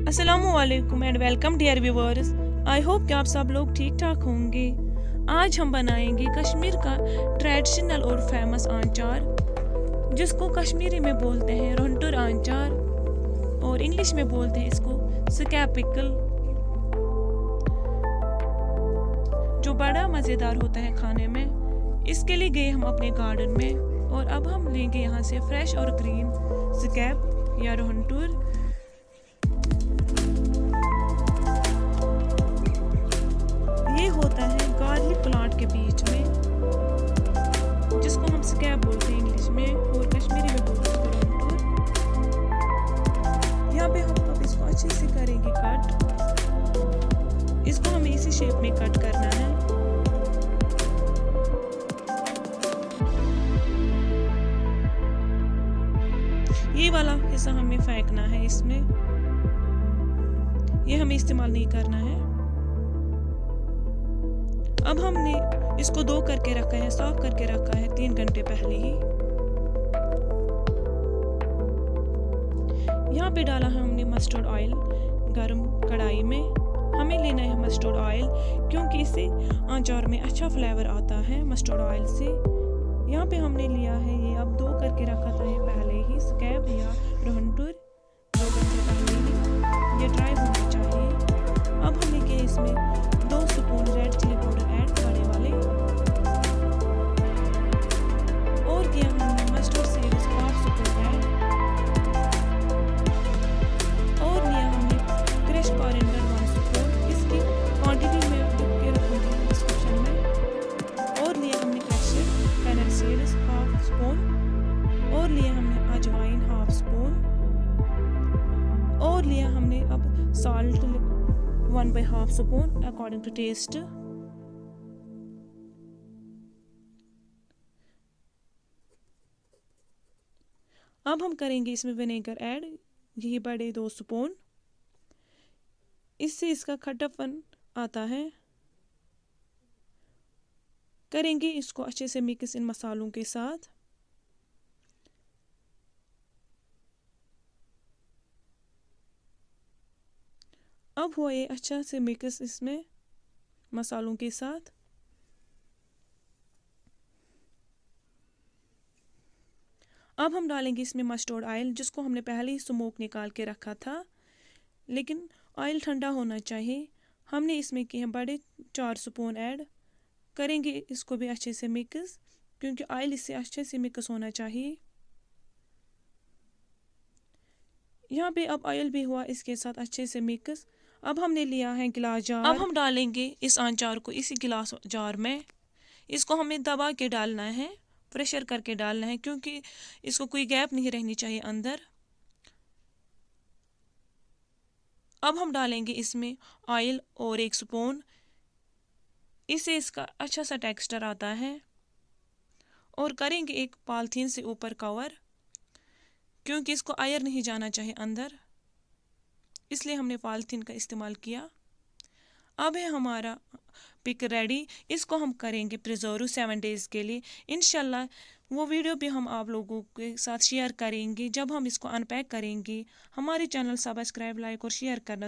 अस्सलामुअलैकुम and welcome dear viewers. I hope कि आप सब लोग ठीक ठाक होंगे। आज हम बनाएंगे कश्मीर का ट्रेडिशनल और फेमस आंचार, जिसको कश्मीरी में बोलते हैं रोहंटुर आंचार और इंग्लिश में बोलते हैं इसको स्कैब पिकल, जो बड़ा मज़ेदार होता है खाने में। इसके लिए गए हम अपने गार्डन में और अब हम लेंगे यहाँ से फ्रेश और ग्रीन स्कैब या रोहंटुर। ये होता है गार्लिक प्लांट के बीच में, जिसको हम स्कैब बोलते हैं इंग्लिश में और कश्मीरी में बोलते हैं रोहंटुर। यहाँ पे हम अब इसको अच्छे से करेंगे कट। इसको हमें इसी शेप में कट करना है। ये वाला हिस्सा हमें फेंकना है, इसमें ये हमें इस्तेमाल नहीं करना है। अब हमने इसको धो करके रखा है, साफ करके रखा है 3 घंटे पहले ही। यहाँ पे डाला है हमने मस्टर्ड ऑयल गरम कढ़ाई में। हमें लेना है मस्टर्ड ऑयल क्योंकि इससे आंचार में अच्छा फ्लेवर आता है मस्टर्ड ऑयल से। यहाँ पे हमने लिया है, ये अब धो करके रखा था पहले ही स्कैब या रोहंटुर 2 घंटे पहले ही। ये ड्राई होना चाहिए। अब हमने किया इसमें 2 spoon red chilli powder add बड़े वाले, और किया हमने मस्टर्ड सीड्स 1/2 स्पून ऐड, और लिया हमने क्रश कोरिएंडर 1 स्पून। इसकी क्वांटिटी में लिख के रखूंगी डिस्क्रिप्शन में। और लिया हमने क्रश्ड फेनल सीड्स 1/2 स्पून, और लिया हमने अजवाइन 1/2 स्पून, और लिया हमने अब salt 1/2 spoon according to taste. अब हम करेंगे इसमें विनेगर ऐड, यही बड़े 2 स्पून। इससे इसका खट्टापन आता है। करेंगे इसको अच्छे से मिक्स इन मसालों के साथ। अब हुआ ये अच्छा से मिक्स इसमें मसालों के साथ। अब हम डालेंगे इसमें मस्टर्ड ऑयल, जिसको हमने पहले ही स्मोक निकाल के रखा था, लेकिन ऑयल ठंडा होना चाहिए। हमने इसमें किए हैं बड़े 4 स्पून ऐड। करेंगे इसको भी अच्छे से मिक्स, क्योंकि ऑयल इससे अच्छे से मिक्स होना चाहिए। यहाँ पे अब ऑयल भी हुआ इसके साथ अच्छे से मिक्स। अब हमने लिया है गिलास जार। अब हम डालेंगे इस आंचार को इसी गिलास जार में। इसको हमें दबा के डालना है, प्रेशर करके डालना है, क्योंकि इसको कोई गैप नहीं रहनी चाहिए अंदर। अब हम डालेंगे इसमें ऑयल और 1 स्पून। इससे इसका अच्छा सा टेक्सचर आता है। और करेंगे एक पॉलिथीन से ऊपर कवर, क्योंकि इसको एयर नहीं जाना चाहिए अंदर, इसलिए हमने पॉलिथीन का इस्तेमाल किया। अब है हमारा पिक रेडी। इसको हम करेंगे प्रिजर्व 7 डेज़ के लिए। इंशाल्लाह वो वीडियो भी हम आप लोगों के साथ शेयर करेंगे जब हम इसको अनपैक करेंगे। हमारे चैनल सब्सक्राइब, लाइक और शेयर करना